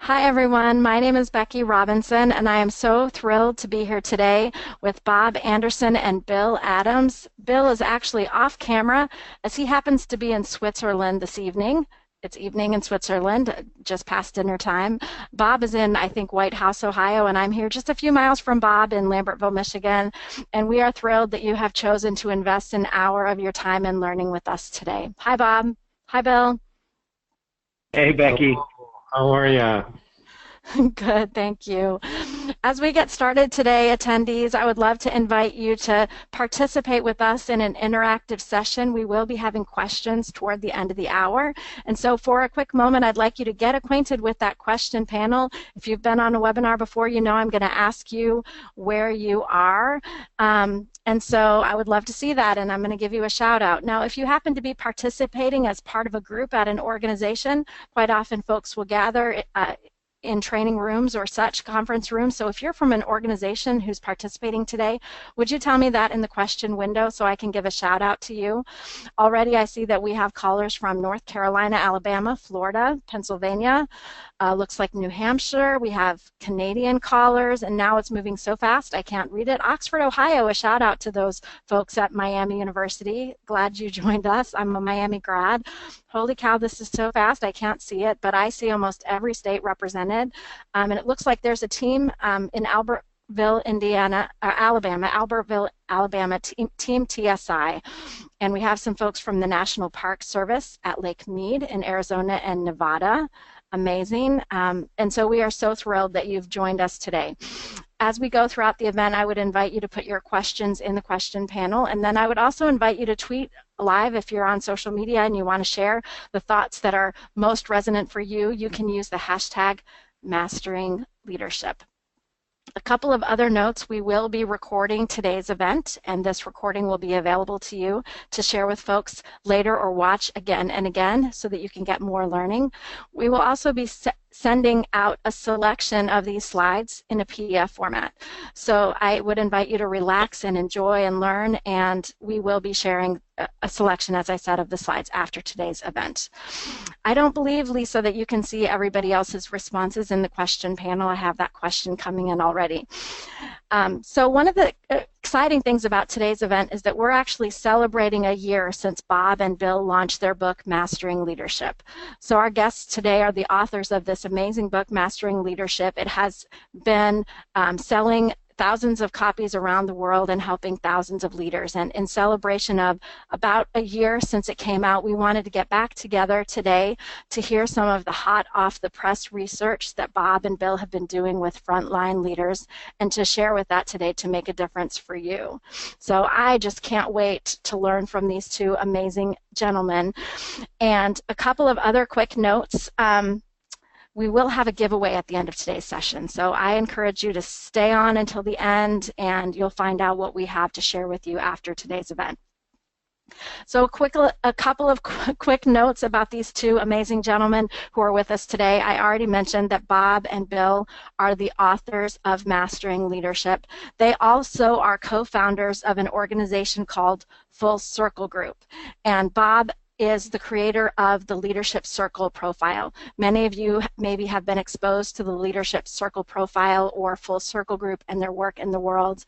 Hi, everyone. My name is Becky Robinson, and I am so thrilled to be here today with Bob Anderson and Bill Adams. Bill is actually off camera as he happens to be in Switzerland this evening. It's evening in Switzerland, just past dinner time. Bob is in, I think, White House, Ohio, and I'm here just a few miles from Bob in Lambertville, Michigan. And we are thrilled that you have chosen to invest an hour of your time in learning with us today. Hi, Bob. Hi, Bill. Hey, Becky. Hello, how are you? Good, thank you. As we get started today, attendees, I would love to invite you to participate with us in an interactive session. We will be having questions toward the end of the hour. And so for a quick moment, I'd like you to get acquainted with that question panel. If you've been on a webinar before, you know I'm going to ask you where you are. And so I would love to see that, and I'm going to give you a shout out. Now, if you happen to be participating as part of a group at an organization, quite often folks will gather in training rooms or such conference rooms. So if you're from an organization who's participating today, would you tell me that in the question window so I can give a shout out to you? Already I see that we have callers from North Carolina, Alabama, Florida, Pennsylvania, looks like New Hampshire. We have Canadian callers, and now it's moving so fast I can't read it. Oxford, Ohio, a shout out to those folks at Miami University. Glad you joined us. I'm a Miami grad. Holy cow, this is so fast I can't see it, but I see almost every state represented. And it looks like there's a team in Albertville, Indiana, Albertville, Alabama, Team TSI. And we have some folks from the National Park Service at Lake Mead in Arizona and Nevada. Amazing. And so we are so thrilled that you've joined us today. As we go throughout the event, I would invite you to put your questions in the question panel, and then I would also invite you to tweet live if you're on social media and you want to share the thoughts that are most resonant for you. You can use the hashtag Mastering Leadership. A couple of other notes: we will be recording today's event, and this recording will be available to you to share with folks later or watch again and again so that you can get more learning. We will also be sending out a selection of these slides in a PDF format. So I would invite you to relax and enjoy and learn, and we will be sharing a selection, as I said, of the slides after today's event. I don't believe, Lisa, that you can see everybody else's responses in the question panel. I have that question coming in already. So one of the exciting things about today's event is that we're actually celebrating a year since Bob and Bill launched their book, Mastering Leadership. So our guests today are the authors of this amazing book, Mastering Leadership. It has been selling thousands of copies around the world and helping thousands of leaders. And in celebration of about a year since it came out, we wanted to get back together today to hear some of the hot off the press research that Bob and Bill have been doing with frontline leaders, and to share with that today to make a difference for you. So I just can't wait to learn from these two amazing gentlemen. And a couple of other quick notes. We will have a giveaway at the end of today's session, so I encourage you to stay on until the end, and you'll find out what we have to share with you after today's event. So a couple of quick notes about these two amazing gentlemen who are with us today. I already mentioned that Bob and Bill are the authors of Mastering Leadership. They also are co-founders of an organization called Full Circle Group, and Bob is the creator of the Leadership Circle profile. Many of you maybe have been exposed to the Leadership Circle profile or Full Circle Group and their work in the world.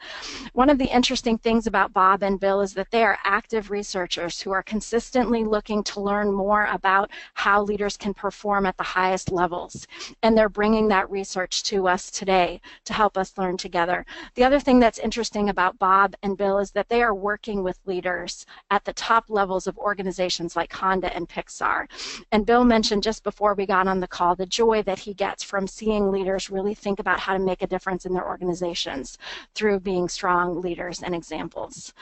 One of the interesting things about Bob and Bill is that they are active researchers who are consistently looking to learn more about how leaders can perform at the highest levels. And they're bringing that research to us today to help us learn together. The other thing that's interesting about Bob and Bill is that they are working with leaders at the top levels of organizations like Honda and Pixar. And Bill mentioned just before we got on the call the joy that he gets from seeing leaders really think about how to make a difference in their organizations through being strong leaders and examples.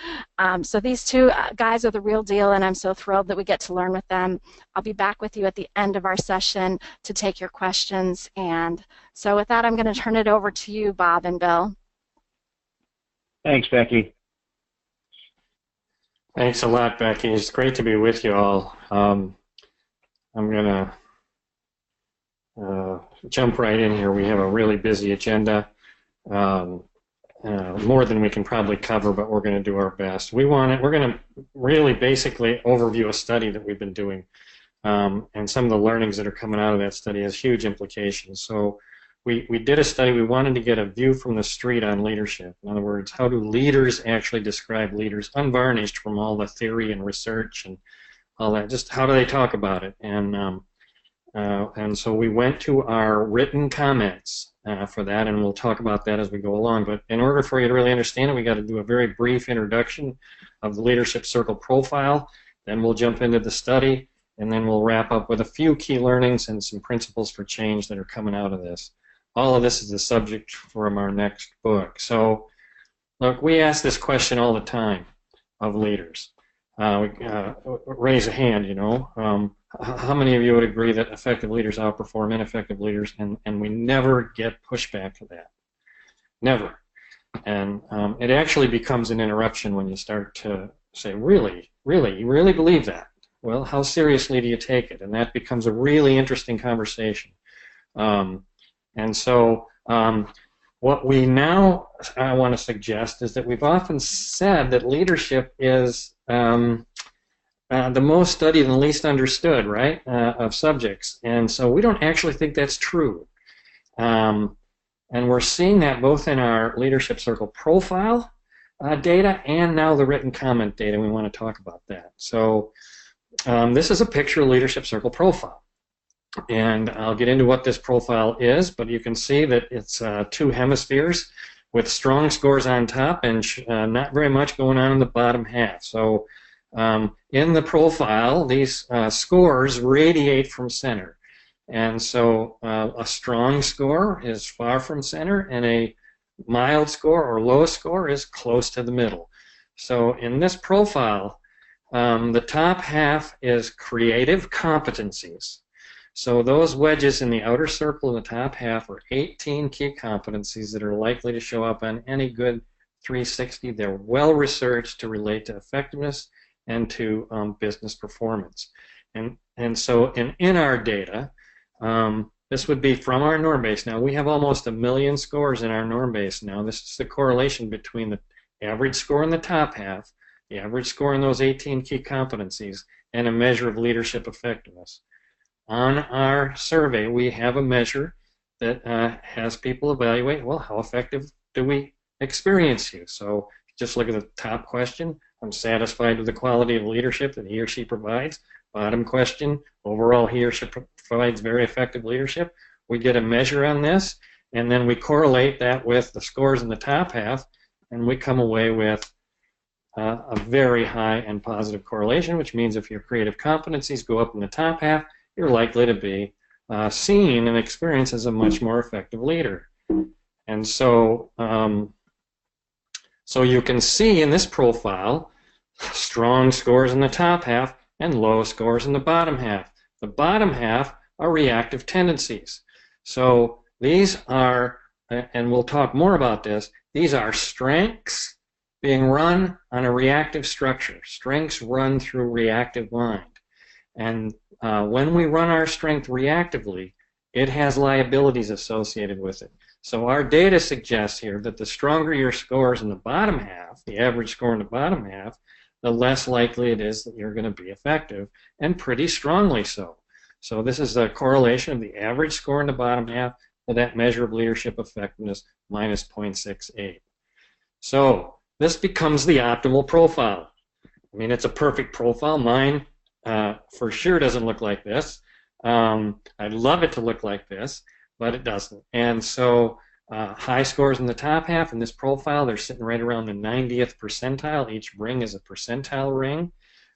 So these two guys are the real deal, and I'm so thrilled that we get to learn with them. I'll be back with you at the end of our session to take your questions. And so with that, I'm going to turn it over to you, Bob and Bill. Thanks, Becky. Thanks a lot, Becky. It's great to be with you all. I'm going to jump right in here. We have a really busy agenda, more than we can probably cover, but we're going to do our best. We're going to really basically overview a study that we've been doing and some of the learnings that are coming out of that study has huge implications. So we did a study. We wanted to get a view from the street on leadership. In other words, how do leaders actually describe leaders, unvarnished from all the theory and research and all that? Just how do they talk about it? And so we went to our written comments for that, and we'll talk about that as we go along. But in order for you to really understand it, we got to do a very brief introduction of the leadership circle profile. Then we'll jump into the study, and then we'll wrap up with a few key learnings and some principles for change that are coming out of this. All of this is the subject from our next book. So, look, we ask this question all the time of leaders. Raise a hand, you know. How many of you would agree that effective leaders outperform ineffective leaders, and we never get pushback to that? Never. And it actually becomes an interruption when you start to say, really, you really believe that? Well, how seriously do you take it? And that becomes a really interesting conversation. And so what we now want to suggest is that we've often said that leadership is the most studied and least understood, right, of subjects. And so we don't actually think that's true. And we're seeing that both in our leadership circle profile data and now the written comment data. We want to talk about that. So this is a picture of leadership circle profile. And I'll get into what this profile is, but you can see that it's two hemispheres with strong scores on top and not very much going on in the bottom half. So in the profile, these scores radiate from center. And so a strong score is far from center, and a mild score or low score is close to the middle. So in this profile, the top half is creative competencies. So those wedges in the outer circle in the top half are 18 key competencies that are likely to show up on any good 360. They're well researched to relate to effectiveness and to business performance. And so in our data, this would be from our norm base. Now we have almost 1 million scores in our norm base now. This is the correlation between the average score in the top half, the average score in those 18 key competencies, and a measure of leadership effectiveness. On our survey, we have a measure that has people evaluate, well, how effective do we experience you? So just look at the top question, I'm satisfied with the quality of leadership that he or she provides. Bottom question, overall he or she provides very effective leadership. We get a measure on this, and then we correlate that with the scores in the top half, and we come away with a very high and positive correlation, which means if your creative competencies go up in the top half, you're likely to be seen and experienced as a much more effective leader. And so, so you can see in this profile strong scores in the top half and low scores in the bottom half. The bottom half are reactive tendencies. So these are, and we'll talk more about this, these are strengths being run on a reactive structure. Strengths run through reactive mind. And when we run our strength reactively, it has liabilities associated with it. So our data suggests here that the stronger your scores in the bottom half, the average score in the bottom half, the less likely it is that you're going to be effective, and pretty strongly so. So this is a correlation of the average score in the bottom half with that measure of leadership effectiveness, minus 0.68. So this becomes the optimal profile. I mean, it's a perfect profile. Mine for sure doesn't look like this. I'd love it to look like this, but it doesn't. And so high scores in the top half in this profile, they're sitting right around the 90th percentile. Each ring is a percentile ring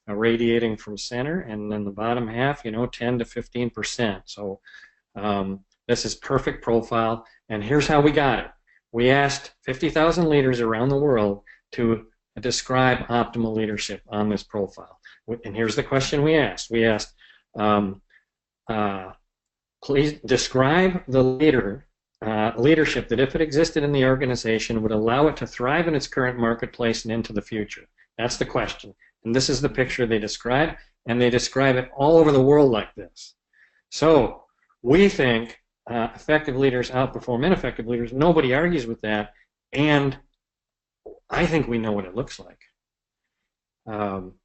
radiating from center, and then the bottom half, 10 to 15%. So this is perfect profile, and here's how we got it. We asked 50,000 leaders around the world to describe optimal leadership on this profile. And here's the question we asked. We asked, please describe the leadership that if it existed in the organization would allow it to thrive in its current marketplace and into the future. That's the question. And this is the picture they describe, and they describe it all over the world like this. So we think effective leaders outperform ineffective leaders. Nobody argues with that, and I think we know what it looks like.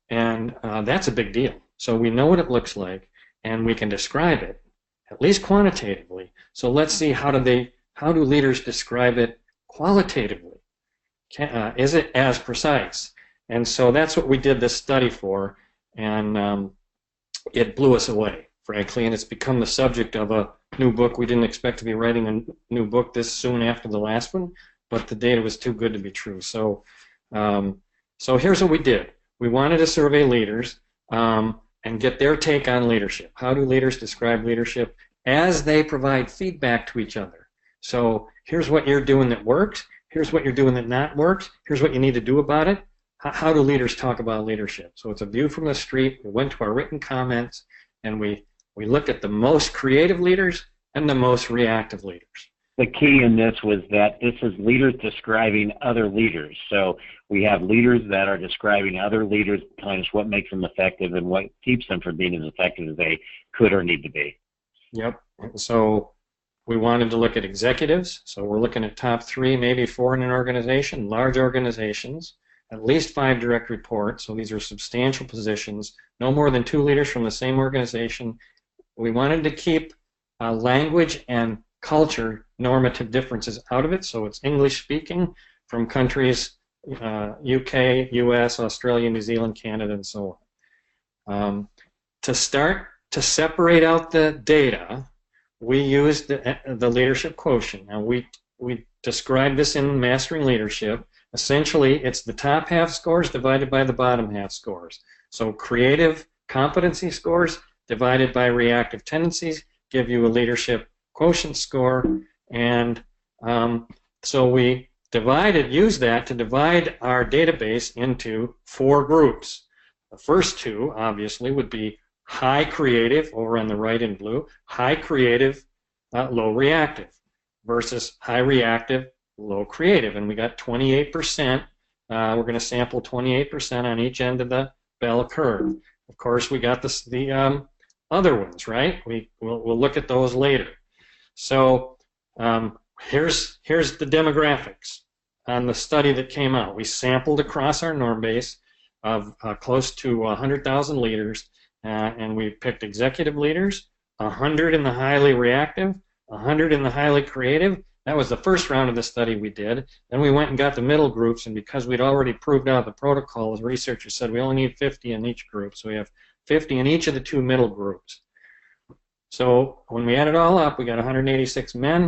And that's a big deal. So we know what it looks like, and we can describe it, at least quantitatively. So let's see how do leaders describe it qualitatively? Is it as precise? And so that's what we did this study for, and it blew us away, frankly, and it's become the subject of a new book. We didn't expect to be writing a new book this soon after the last one, but the data was too good to be true. So, so here's what we did. We wanted to survey leaders and get their take on leadership. How do leaders describe leadership as they provide feedback to each other? So here's what you're doing that works. Here's what you're doing that not works. Here's what you need to do about it. How do leaders talk about leadership? So it's a view from the street. We went to our written comments, and we looked at the most creative leaders and the most reactive leaders. The key in this was that this is leaders describing other leaders. So we have leaders that are describing other leaders, telling us what makes them effective and what keeps them from being as effective as they could or need to be. Yep. So we wanted to look at executives. So we're looking at top 3, maybe 4 in an organization, large organizations, at least 5 direct reports. So these are substantial positions, no more than 2 leaders from the same organization. We wanted to keep language and culture normative differences out of it, so it's English speaking from countries UK, US, Australia, New Zealand, Canada, and so on. To start to separate out the data, we used the leadership quotient. Now we describe this in Mastering Leadership. Essentially, it's the top half scores divided by the bottom half scores. So creative competency scores divided by reactive tendencies give you a leadership quotient score, and so we used that to divide our database into 4 groups. The first 2, obviously, would be high creative, over on the right in blue, high creative, low reactive, versus high reactive, low creative, and we got 28%. We're going to sample 28% on each end of the bell curve. Of course, we got the other ones, right? We'll look at those later. So here's the demographics on the study that came out. We sampled across our norm base of close to 100,000 leaders, and we picked executive leaders, 100 in the highly reactive, 100 in the highly creative. That was the first round of the study we did. Then we went and got the middle groups, and because we'd already proved out the protocol, as researchers said, we only need 50 in each group, so we have 50 in each of the 2 middle groups. So when we add it all up, we got 186 men,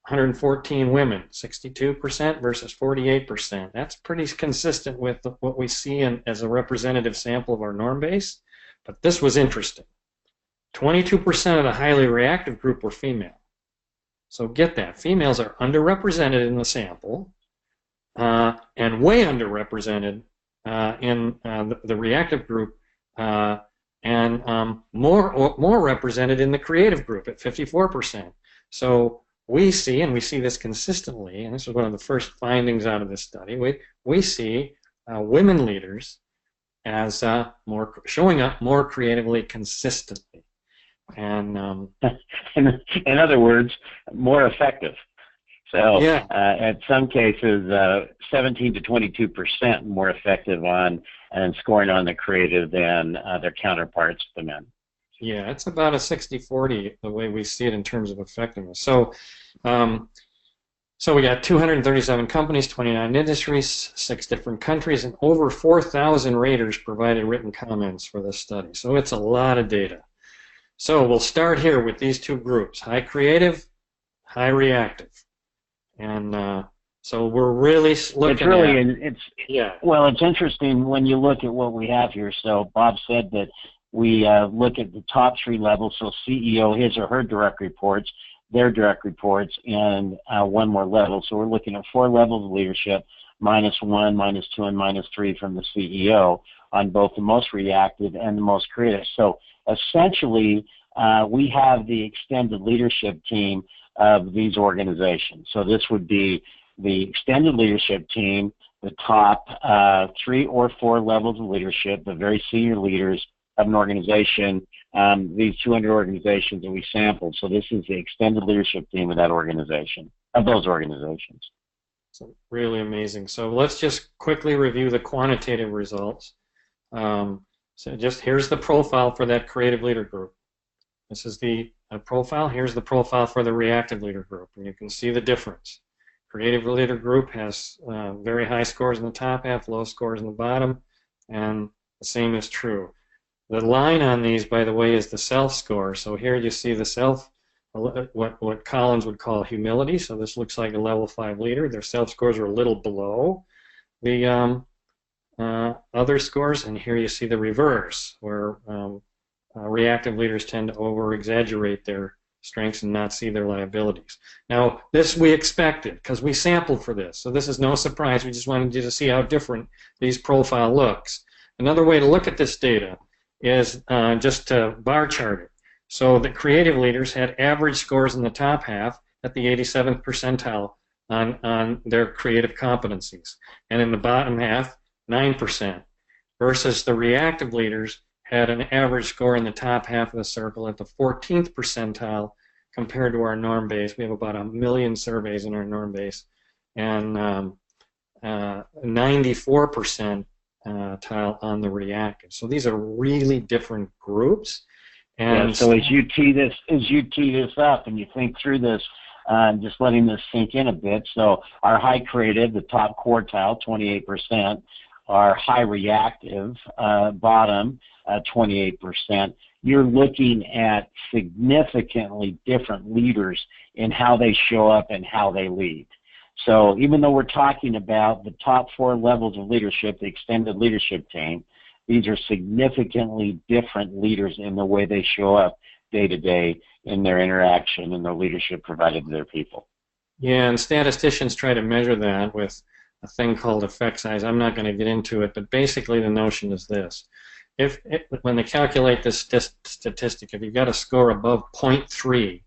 114 women, 62% versus 48%. That's pretty consistent with what we see as a representative sample of our norm base. But this was interesting. 22% of the highly reactive group were female. So get that. Females are underrepresented in the sample and way underrepresented in the reactive group, and more represented in the creative group at 54%. So we see this consistently, and this was one of the first findings out of this study, we see women leaders as showing up more creatively consistently. And in other words, more effective. So yeah. in some cases, 17 to 22% more effective on and scoring on the creative than their counterparts, the men. Yeah, it's about a 60-40 the way we see it in terms of effectiveness. So, so we got 237 companies, 29 industries, 6 different countries, and over 4,000 raters provided written comments for this study. So it's a lot of data. So we'll start here with these 2 groups: high creative, high reactive. And so we're really looking well, it's interesting when you look at what we have here. So Bob said that we look at the top 3 levels, so CEO, his or her direct reports, their direct reports, and 1 more level. So we're looking at 4 levels of leadership, -1, -2, and -3 from the CEO on both the most reactive and the most creative. So essentially, we have the extended leadership team of these organizations. So this would be the extended leadership team, the top 3 or 4 levels of leadership, the very senior leaders of an organization, these 200 organizations that we sampled. So this is the extended leadership team of that organization, of those organizations. So really amazing. So let's just quickly review the quantitative results. So just here's the profile for that creative leader group. This is the profile. Here's the profile for the reactive leader group, and you can see the difference. Creative leader group has very high scores in the top half, low scores in the bottom, and the same is true. The line on these, by the way, is the self score. So here you see the self, what Collins would call humility. So this looks like a level 5 leader. Their self scores are a little below the other scores, and here you see the reverse, where reactive leaders tend to over-exaggerate their strengths and not see their liabilities. Now, this we expected because we sampled for this, so this is no surprise. We just wanted you to see how different these profile looks. Another way to look at this data is just to bar chart it. So the creative leaders had average scores in the top half at the 87th percentile on their creative competencies, and in the bottom half, 9%, versus the reactive leaders had an average score in the top half of the circle at the 14th percentile compared to our norm base. We have about 1 million surveys in our norm base, and 94 percentile on the reactive. So these are really different groups. And yeah, so as you tee this up and you think through this, just letting this sink in a bit. So our high creative, the top quartile, 28%. Our high reactive, bottom, 28%. You're looking at significantly different leaders in how they show up and how they lead. So even though we're talking about the top 4 levels of leadership, the extended leadership team, these are significantly different leaders in the way they show up day to day in their interaction and their leadership provided to their people. Yeah, and statisticians try to measure that with a thing called effect size. I'm not going to get into it, but basically the notion is this. When they calculate this statistic, if you've got a score above 0.3,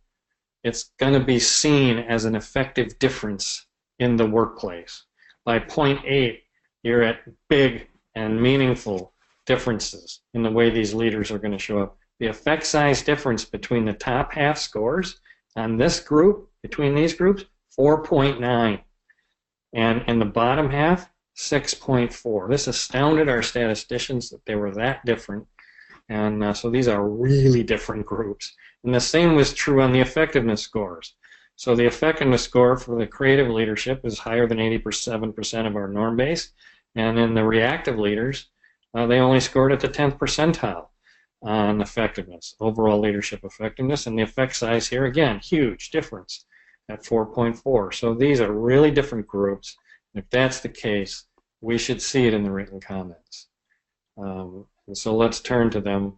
it's going to be seen as an effective difference in the workplace. By 0.8, you're at big and meaningful differences in the way these leaders are going to show up. The effect size difference between the top half scores on this group, between these groups, 4.9. And in the bottom half, 6.4. This astounded our statisticians that they were that different. And so these are really different groups. And the same was true on the effectiveness scores. So the effectiveness score for the creative leadership is higher than 87% of our norm base. And in the reactive leaders, they only scored at the 10th percentile on effectiveness, overall leadership effectiveness. And the effect size here, again, huge difference at 4.4. So these are really different groups. If that's the case, we should see it in the written comments. And so let's turn to them.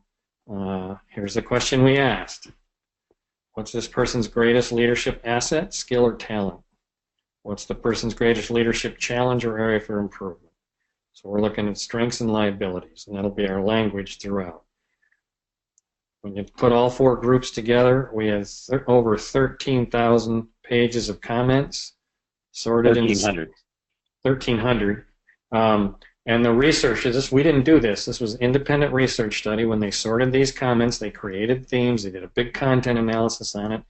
Here's the question we asked. What's this person's greatest leadership asset, skill, or talent? What's the person's greatest leadership challenge or area for improvement? So we're looking at strengths and liabilities, and that'll be our language throughout. When you put all 4 groups together, we have over 13,000 pages of comments sorted 1,300. 1,300. And the researchers, we didn't do this. This was an independent research study. When they sorted these comments, they created themes. They did a big content analysis on it.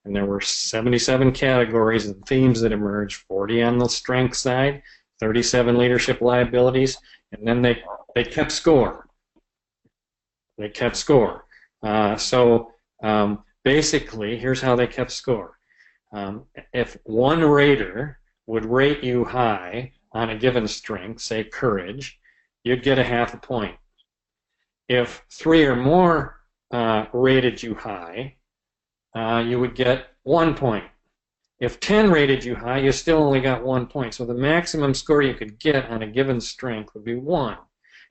And there were 77 categories of themes that emerged, 40 on the strength side, 37 leadership liabilities, and then they kept score. They kept score. Basically, here's how they kept score. If one rater would rate you high on a given strength, say courage, you'd get a half a point. If 3 or more rated you high, you would get 1 point. If 10 rated you high, you still only got 1 point. So the maximum score you could get on a given strength would be 1.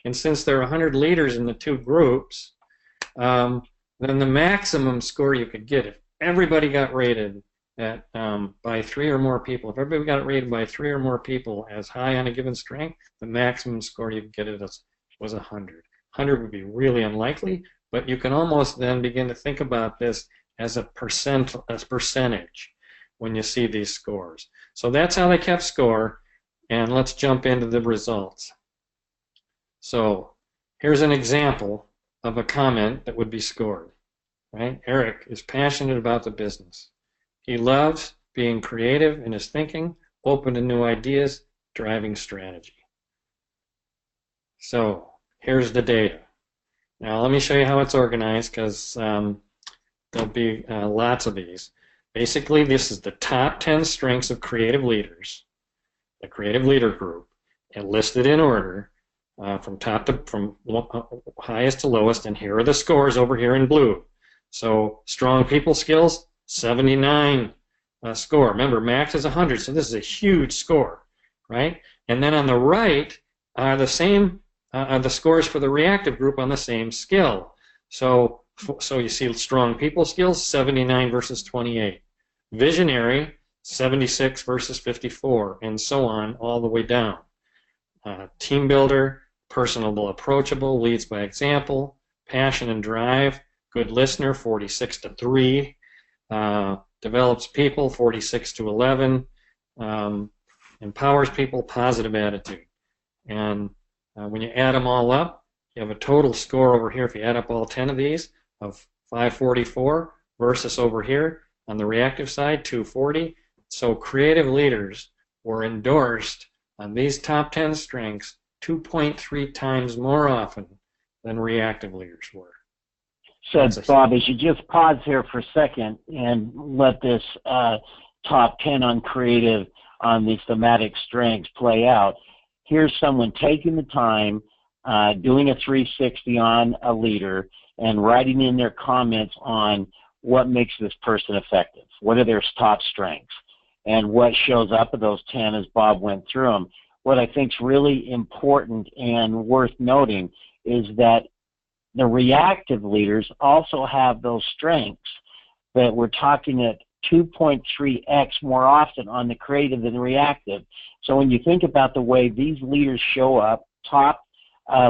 And since there are 100 leaders in the 2 groups, then the maximum score you could get, if everybody got rated at by 3 or more people, if everybody got rated by 3 or more people as high on a given strength, the maximum score you could get was 100. 100 would be really unlikely, but you can almost then begin to think about this as a percentage when you see these scores. So that's how they kept score, and let's jump into the results. So here's an example of a comment that would be scored. Right? Eric is passionate about the business. He loves being creative in his thinking, open to new ideas, driving strategy. So here's the data. Now let me show you how it's organized, because There'll be lots of these. Basically, this is the top 10 strengths of creative leaders, the creative leader group, and listed in order from highest to lowest. And here are the scores over here in blue. So strong people skills, 79 score. Remember, max is 100, so this is a huge score, right? And then on the right are the same the scores for the reactive group on the same skill. So you see strong people skills, 79 versus 28. Visionary, 76 versus 54, and so on all the way down. Team builder, personable, approachable, leads by example, passion and drive, good listener, 46 to 3, develops people, 46 to 11, empowers people, positive attitude. And when you add them all up, you have a total score over here, if you add up all 10 of these, of 544 versus over here on the reactive side, 240. So creative leaders were endorsed on these top 10 strengths 2.3 times more often than reactive leaders were. So, Bob, as you just pause here for a second and let this top 10 on creative on these thematic strengths play out, here's someone taking the time, doing a 360 on a leader, and writing in their comments on what makes this person effective. What are their top strengths? And what shows up of those 10 as Bob went through them. What I think is really important and worth noting is that the reactive leaders also have those strengths, that we're talking at 2.3x more often on the creative than reactive. So when you think about the way these leaders show up, top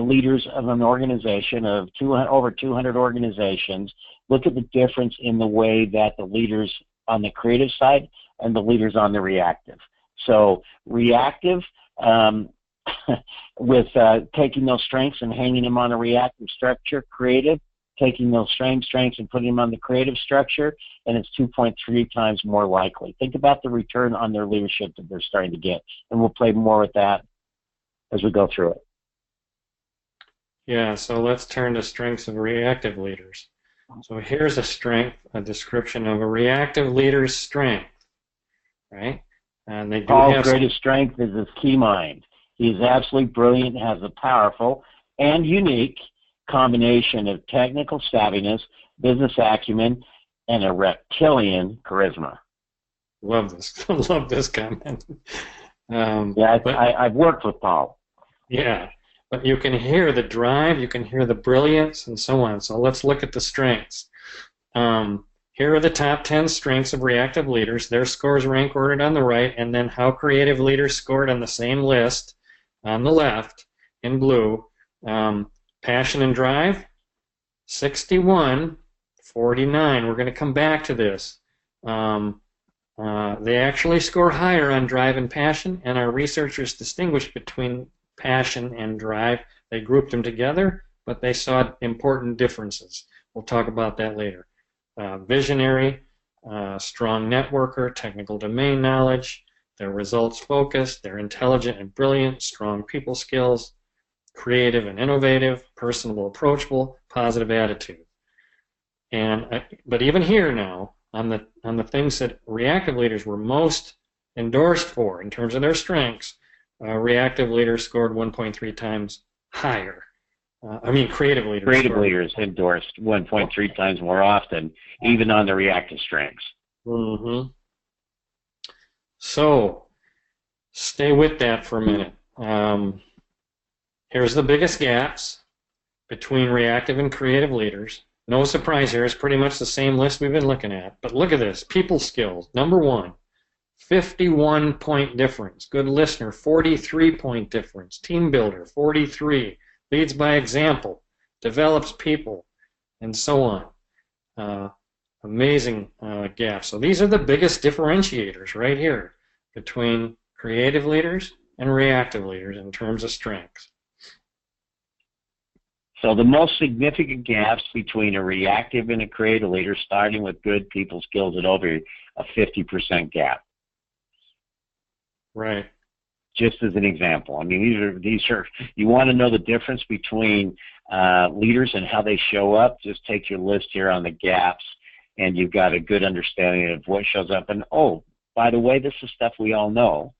leaders of an organization of over 200 organizations, look at the difference in the way that the leaders on the creative side and the leaders on the reactive. So reactive, with taking those strengths and hanging them on a reactive structure. Creative, taking those strengths and putting them on the creative structure, and it's 2.3 times more likely. Think about the return on their leadership that they're starting to get, and we'll play more with that as we go through it. Yeah, so let's turn to strengths of reactive leaders. So here's a description of a reactive leader's strength, right? And they do Paul's greatest strength is his key mind. He's absolutely brilliant, has a powerful and unique combination of technical savviness, business acumen, and a reptilian charisma. Love this. Love this comment. I've worked with Paul. Yeah, but you can hear the drive, you can hear the brilliance, and so on. So let's look at the strengths. Here are the top 10 strengths of reactive leaders. Their scores rank ordered on the right, and then how creative leaders scored on the same list on the left in blue. Passion and drive, 61, 49. We're going to come back to this. They actually score higher on drive and passion, and our researchers distinguished between passion and drive. They grouped them together, but they saw important differences. We'll talk about that later. Visionary, strong networker, technical domain knowledge, they're results focused, they're intelligent and brilliant, strong people skills, creative and innovative, personable, approachable, positive attitude. But even here now, on the things that reactive leaders were most endorsed for in terms of their strengths, reactive leaders scored 1.3 times higher. Creative leaders. Creative leaders endorsed 1.3 times more often, even on the reactive strengths. Mm-hmm. So, stay with that for a minute. Here's the biggest gaps between reactive and creative leaders. No surprise here, it's pretty much the same list we've been looking at. But look at this, people skills, number one, 51-point difference. Good listener, 43-point difference. Team builder, 43. Leads by example, develops people, and so on. Amazing gap. So these are the biggest differentiators right here between creative leaders and reactive leaders in terms of strengths. So the most significant gaps between a reactive and a creative leader, starting with good people skills at over a 50% gap. Right. Just as an example. I mean, these are you want to know the difference between leaders and how they show up, just take your list here on the gaps and you've got a good understanding of what shows up. And, oh, by the way, this is stuff we all know,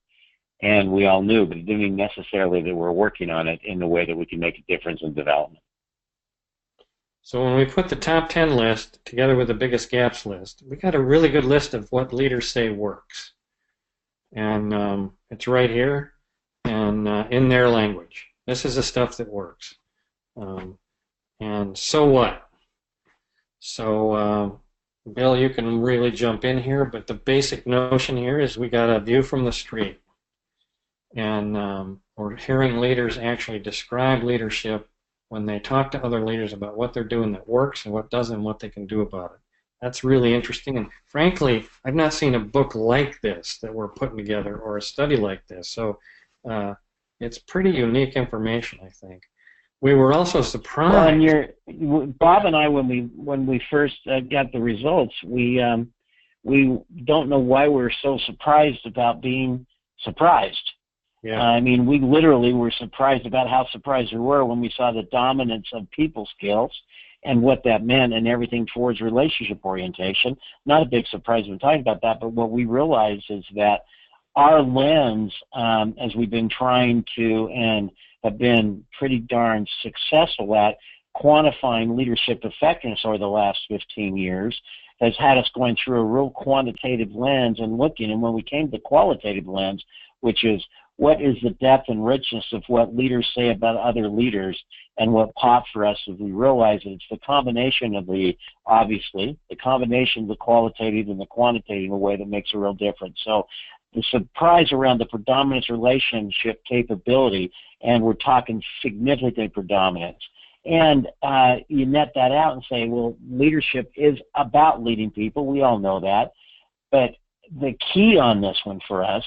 and we all knew, but it didn't mean necessarily that we're working on it in the way that we can make a difference in development. So when we put the top 10 list together with the biggest gaps list, we got a really good list of what leaders say works. And it's right here and in their language. This is the stuff that works. And so what? So Bill, you can really jump in here, but the basic notion here is we got a view from the street. And we're hearing leaders actually describe leadership when they talk to other leaders about what they're doing that works and what doesn't and what they can do about it. That's really interesting. And frankly, I've not seen a book like this that we're putting together or a study like this. So it's pretty unique information, I think. We were also surprised. Well, and Bob and I, when we first got the results, we don't know why we're so surprised about being surprised. Yeah. I mean, we literally were surprised about how surprised we were when we saw the dominance of people skills and what that meant and everything towards relationship orientation. Not a big surprise when talking about that, but what we realized is that our lens, as we've been trying to and have been pretty darn successful at quantifying leadership effectiveness over the last 15 years, has had us going through a real quantitative lens and looking. And when we came to the qualitative lens, which is what is the depth and richness of what leaders say about other leaders, and what popped for us is we realize that it's the combination of obviously, the combination of the qualitative and the quantitative in a way that makes a real difference. So the surprise around the predominance relationship capability, and we're talking significant predominance. And you net that out and say, well, leadership is about leading people. We all know that. But the key on this one for us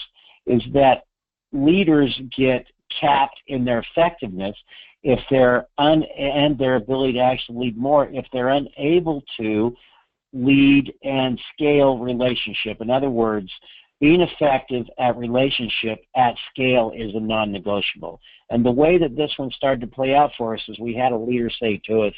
is that leaders get capped in their effectiveness if they're and their ability to actually lead more if they're unable to lead and scale relationship. In other words, being effective at relationship at scale is a non-negotiable. And the way that this one started to play out for us is we had a leader say to us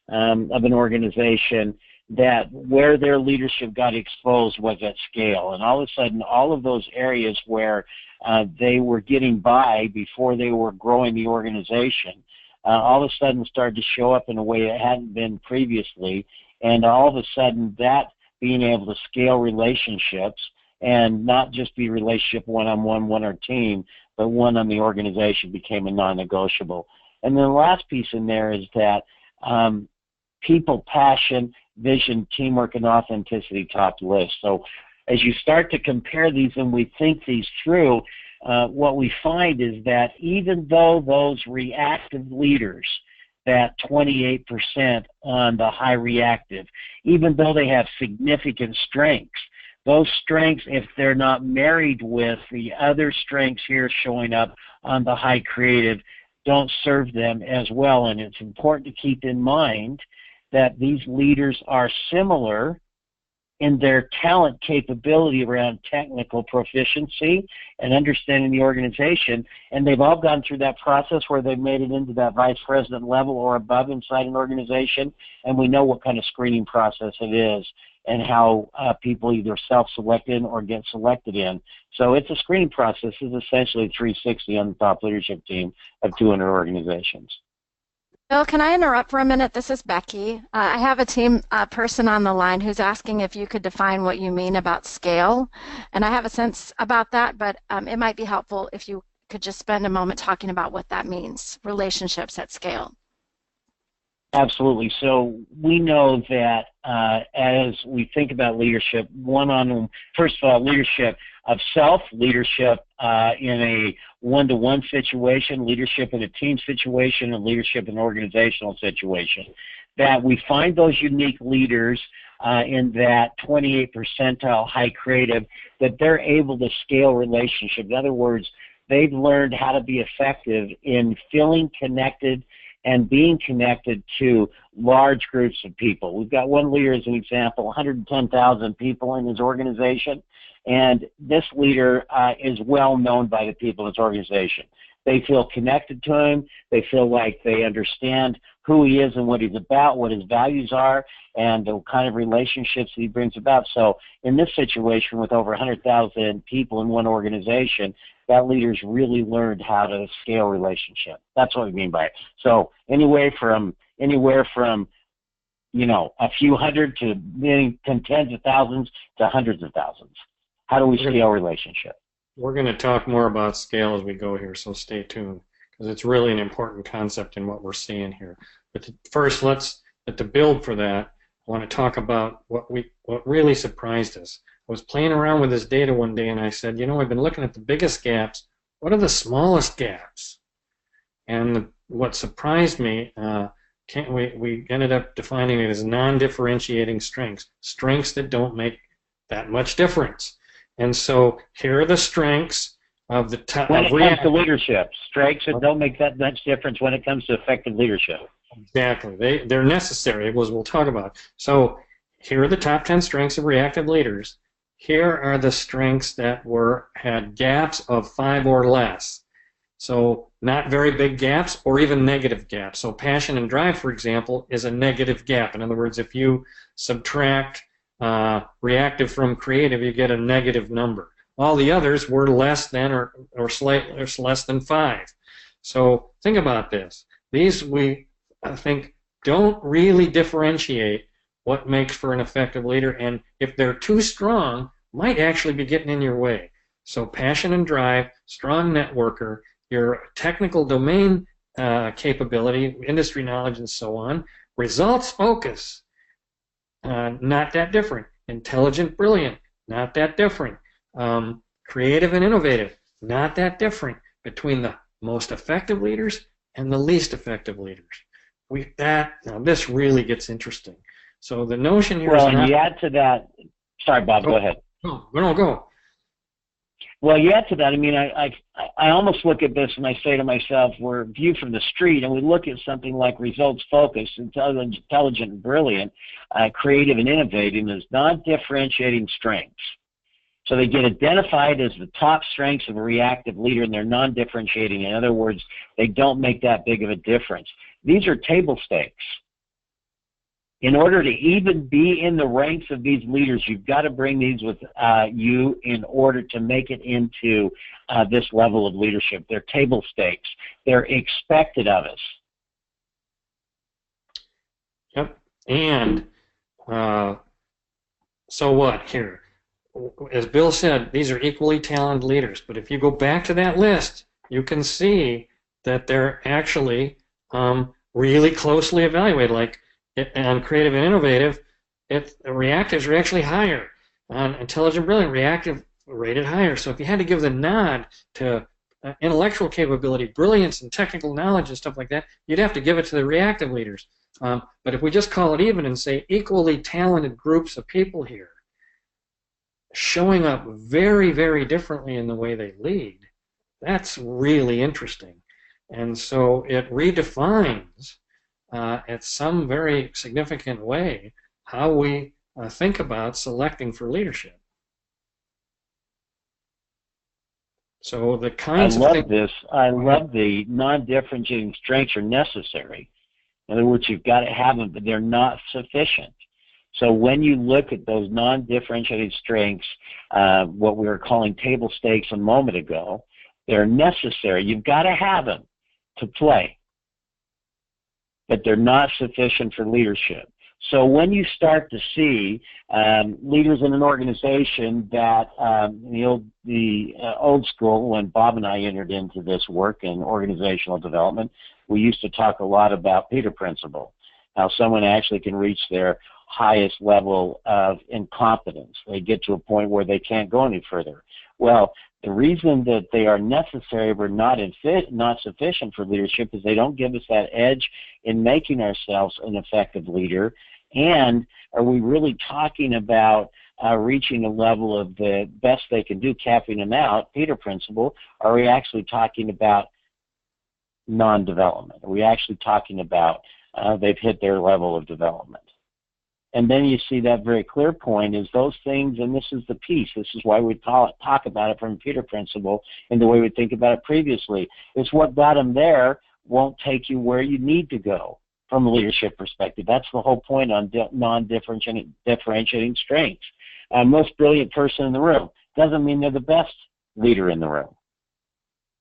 of an organization that where their leadership got exposed was at scale. And all of a sudden, all of those areas where they were getting by before they were growing the organization, all of a sudden started to show up in a way it hadn't been previously. And all of a sudden, that being able to scale relationships and not just be relationship one-on-one, one on team, but one on the organization became a non-negotiable. And then the last piece in there is that people, passion, vision, teamwork, and authenticity top the list. So as you start to compare these and we think these through, what we find is that even though those reactive leaders, that 28% on the high reactive, even though they have significant strengths, those strengths, if they're not married with the other strengths here showing up on the high creative, don't serve them as well. And it's important to keep in mind that these leaders are similar in their talent capability around technical proficiency and understanding the organization, and they've all gone through that process where they've made it into that vice president level or above inside an organization, and we know what kind of screening process it is and how people either self-select in or get selected in. So it's a screening process. It's essentially 360 on the top leadership team of 200 organizations. Bill, can I interrupt for a minute? This is Becky. I have a team person on the line who's asking if you could define what you mean about scale. And I have a sense about that, but it might be helpful if you could just spend a moment talking about what that means, relationships at scale. Absolutely. So we know that as we think about leadership, first of all, leadership of self, leadership in a one-to-one situation, leadership in a team situation, and leadership in an organizational situation. That we find those unique leaders in that 28 percentile high creative, that they're able to scale relationships. In other words, they've learned how to be effective in feeling connected and being connected to large groups of people. We've got one leader as an example, 110,000 people in his organization, and this leader is well known by the people in his organization. They feel connected to him. They feel like they understand who he is and what he's about, what his values are, and the kind of relationships that he brings about. So in this situation with over 100,000 people in one organization, that leader's really learned how to scale relationship. That's what we mean by it. So anywhere from a few hundred to many, tens of thousands to hundreds of thousands. How do we scale relationship? We're going to talk more about scale as we go here, so stay tuned, because it's really an important concept in what we're seeing here. But first, to build for that, I want to talk about what really surprised us. I was playing around with this data one day, and I said, I've been looking at the biggest gaps. What are the smallest gaps? And what surprised me, we ended up defining it as non-differentiating strengths, strengths that don't make that much difference. And so here are the strengths of the top. When it comes to leadership, strengths that don't make that much difference when it comes to effective leadership. Exactly. They're necessary, as we'll talk about. So here are the top 10 strengths of reactive leaders. Here are the strengths that had gaps of 5 or less. So not very big gaps or even negative gaps. So passion and drive, for example, is a negative gap. In other words, if you subtract reactive from creative, you get a negative number. All the others were less than or slightly less than 5. So think about this. These, I think, don't really differentiate what makes for an effective leader, and if they're too strong, might actually be getting in your way. So passion and drive, strong networker, your technical domain capability, industry knowledge, and so on. Results focus, not that different. Intelligent, brilliant, not that different. Creative and innovative, not that different between the most effective leaders and the least effective leaders. Now this really gets interesting. So the notion here is and you add to that. Sorry, Bob. Go ahead. No, go. Well, you add to that. I mean, I almost look at this and I say to myself, we're viewed from the street, and we look at something like results focused, intelligent and brilliant, creative and innovative as non-differentiating strengths. So they get identified as the top strengths of a reactive leader, and they're non-differentiating. In other words, they don't make that big of a difference. These are table stakes. In order to even be in the ranks of these leaders, you've got to bring these with you in order to make it into this level of leadership. They're table stakes. They're expected of us. Yep. And so what here? As Bill said, these are equally talented leaders. But if you go back to that list, you can see that they're actually really closely evaluated. Like on creative and innovative, reactives are actually higher. On intelligent, brilliant, reactive rated higher. So if you had to give the nod to intellectual capability, brilliance, and technical knowledge and stuff like that, you'd have to give it to the reactive leaders. But if we just call it even and say equally talented groups of people here, showing up very, very differently in the way they lead, that's really interesting. And so it redefines, at some very significant way, how we think about selecting for leadership. So the kinds of things... I love the non-differentiating strengths are necessary. In other words, you've got to have them, but they're not sufficient. So when you look at those non-differentiated strengths, what we were calling table stakes a moment ago, they're necessary. You've got to have them to play, but they're not sufficient for leadership. So when you start to see leaders in an organization that the old school, when Bob and I entered into this work in organizational development, we used to talk a lot about Peter Principle, how someone actually can reach their highest level of incompetence. They get to a point where they can't go any further. Well, the reason that they are necessary but not sufficient for leadership is they don't give us that edge in making ourselves an effective leader. And are we really talking about reaching a level of the best they can do, capping them out, Peter Principle? Are we actually talking about non-development? Are we actually talking about they've hit their level of development? And then you see that very clear point is those things, and this is the piece. This is why we talk about it from a Peter principle and the way we think about it previously. It's what got them there won't take you where you need to go from a leadership perspective. That's the whole point on differentiating strengths. Most brilliant person in the room doesn't mean they're the best leader in the room.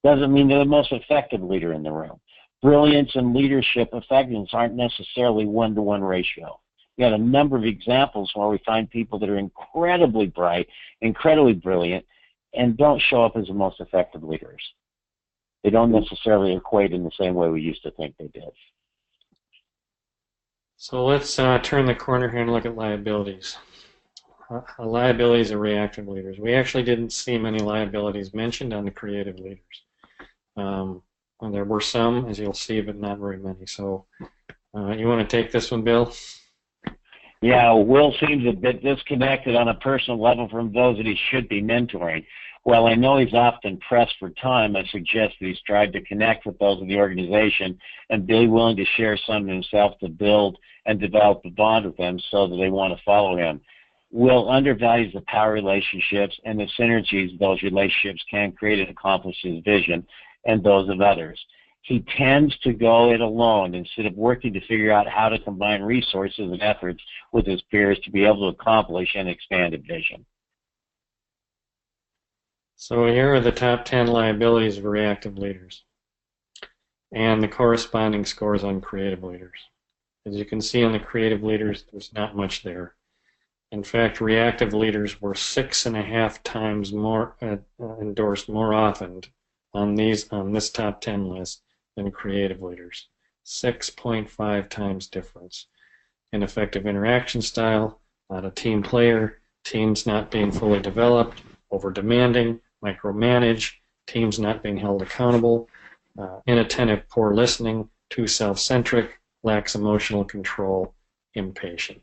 Doesn't mean they're the most effective leader in the room. Brilliance and leadership effectiveness aren't necessarily one-to-one ratio. We got a number of examples where we find people that are incredibly bright, incredibly brilliant, and don't show up as the most effective leaders. They don't necessarily equate in the same way we used to think they did. So let's turn the corner here and look at liabilities. Liabilities are reactive leaders. We actually didn't see many liabilities mentioned on the creative leaders. And there were some, as you'll see, but not very many. So you want to take this one, Bill? Yeah, Will seems a bit disconnected on a personal level from those that he should be mentoring. While I know he's often pressed for time, I suggest that he's tried to connect with those in the organization and be willing to share some of himself to build and develop a bond with them so that they want to follow him. Will undervalues the power relationships and the synergies those relationships can create and accomplish his vision and those of others. He tends to go it alone instead of working to figure out how to combine resources and efforts with his peers to be able to accomplish an expanded vision. So here are the top 10 liabilities of reactive leaders and the corresponding scores on creative leaders. As you can see on the creative leaders, there's not much there. In fact, reactive leaders were 6.5 times more endorsed more often on this top 10 list than creative leaders. 6.5 times difference. Ineffective interaction style, not a team player, teams not being fully developed, over-demanding, micromanage, teams not being held accountable, inattentive, poor listening, too self-centric, lacks emotional control, impatient.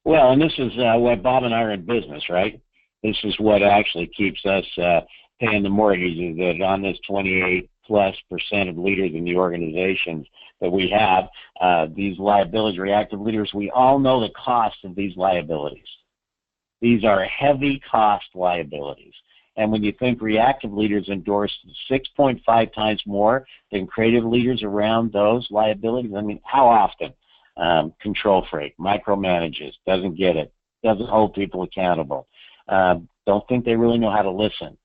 Well, and this is why Bob and I are in business, right? This is what actually keeps us paying the mortgages, that on this 28+% of leaders in the organizations that we have, these liabilities, reactive leaders, we all know the cost of these liabilities. These are heavy cost liabilities. And when you think reactive leaders endorse 6.5 times more than creative leaders around those liabilities, I mean, how often? Control freak, micromanages, doesn't get it, doesn't hold people accountable, don't think they really know how to listen.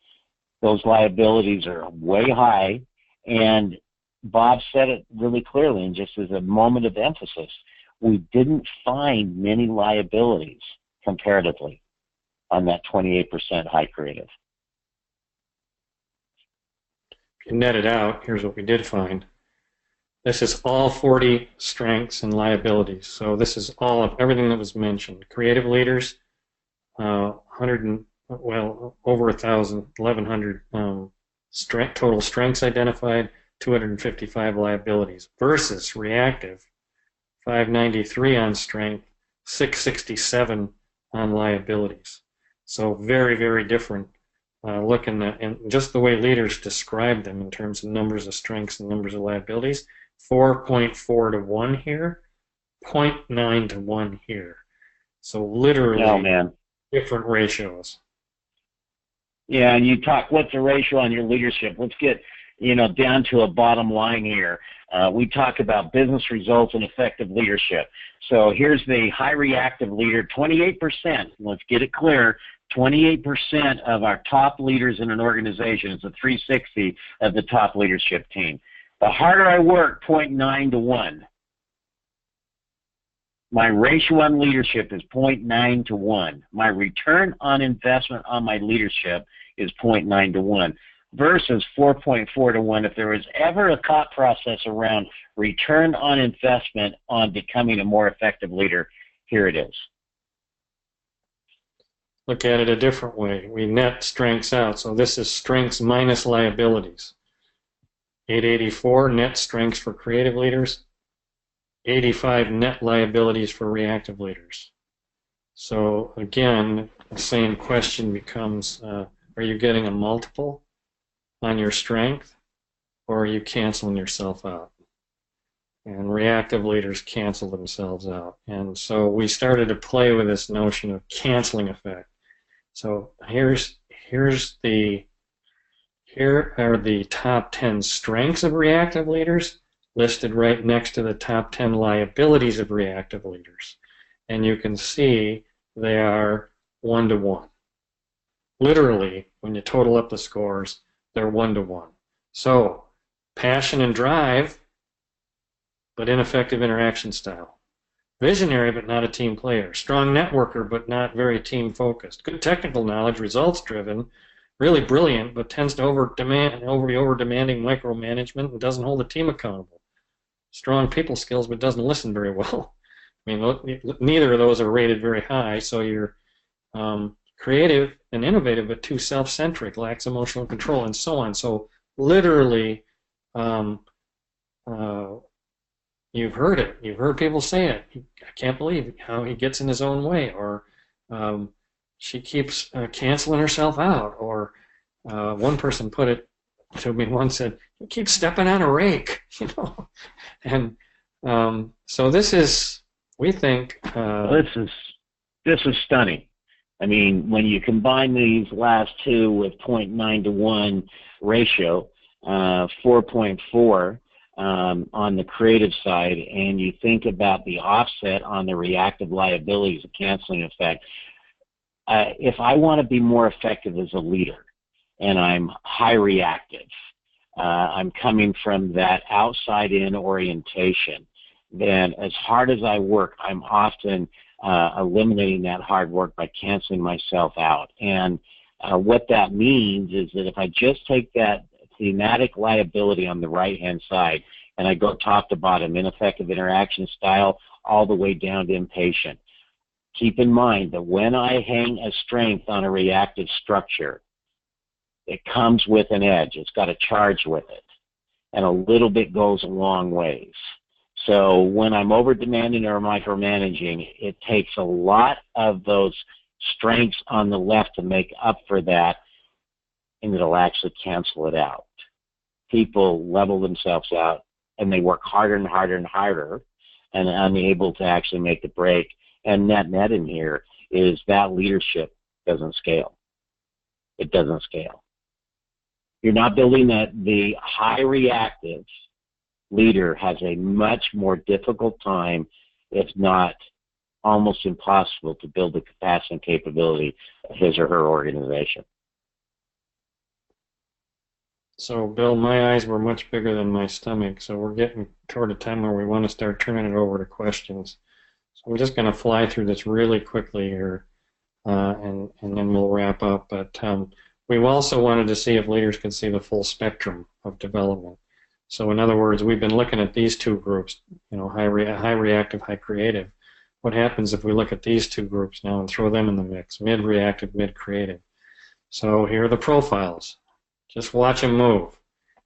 Those liabilities are way high, and Bob said it really clearly, and just as a moment of emphasis, we didn't find many liabilities comparatively on that 28% high creative. If you net it out, here's what we did find. This is all 40 strengths and liabilities. So this is all of everything that was mentioned. Creative leaders, over 1,100 total strengths identified, 255 liabilities, versus reactive, 593 on strength, 667 on liabilities. So very, very different look in that, and just the way leaders describe them in terms of numbers of strengths and numbers of liabilities. 4.4 to 1 here, 0.9 to 1 here. So literally different ratios. Yeah, and you talk, what's the ratio on your leadership? Let's get, down to a bottom line here. We talk about business results and effective leadership. So here's the high reactive leader, 28%. Let's get it clear. 28% of our top leaders in an organization is a 360 of the top leadership team. The harder I work, 0.9 to 1. My ratio on leadership is 0.9 to 1. My return on investment on my leadership is 0.9 to 1 versus 4.4 to 1. If there was ever a thought process around return on investment on becoming a more effective leader, here it is. Look at it a different way. We net strengths out. So this is strengths minus liabilities. 884 net strengths for creative leaders, 85 net liabilities for reactive leaders. So again, the same question becomes, are you getting a multiple on your strength, or are you canceling yourself out? and reactive leaders cancel themselves out. And so we started to play with this notion of canceling effect. So here are the top 10 strengths of reactive leaders listed right next to the top 10 liabilities of reactive leaders. And you can see they are 1-to-1. Literally, when you total up the scores, they're 1-to-1. So, passion and drive, but ineffective interaction style. Visionary, but not a team player. Strong networker, but not very team-focused. Good technical knowledge, results-driven, really brilliant, but tends to over-demanding micromanagement and doesn't hold the team accountable. Strong people skills, but doesn't listen very well. I mean, neither of those are rated very high, so you're creative and innovative, but too self-centric, lacks emotional control, and so on. So literally, you've heard it. You've heard people say it. I can't believe how he gets in his own way, or she keeps canceling herself out, or one person put it to me once, said, "You keep stepping on a rake," you know. And so this is, we think, this is stunning. I mean, when you combine these last two with 0.9-to-1 ratio, 4.4 on the creative side, and you think about the offset on the reactive liabilities, the canceling effect, if I want to be more effective as a leader, and I'm high reactive, I'm coming from that outside-in orientation, then as hard as I work, I'm often eliminating that hard work by canceling myself out. And what that means is that if I just take that thematic liability on the right-hand side and I go top to bottom, ineffective interaction style, all the way down to impatient, keep in mind that when I hang a strength on a reactive structure, it comes with an edge. It's got a charge with it. And a little bit goes a long ways. So when I'm over-demanding or micromanaging, it takes a lot of those strengths on the left to make up for that, and it'll actually cancel it out. People level themselves out, and they work harder and harder and harder, and unable to actually make the break. And net in here is that leadership doesn't scale. It doesn't scale. You're not building that. The high reactive leader has a much more difficult time, if not almost impossible, to build the capacity and capability of his or her organization. So, Bill, my eyes were much bigger than my stomach, so we're getting toward a time where we want to start turning it over to questions. So I'm just going to fly through this really quickly here, and then we'll wrap up. But we also wanted to see if leaders could see the full spectrum of development. So in other words, we've been looking at these two groups, you know, high reactive, high creative. What happens if we look at these two groups now and throw them in the mix, mid reactive, mid creative? So here are the profiles. Just watch them move.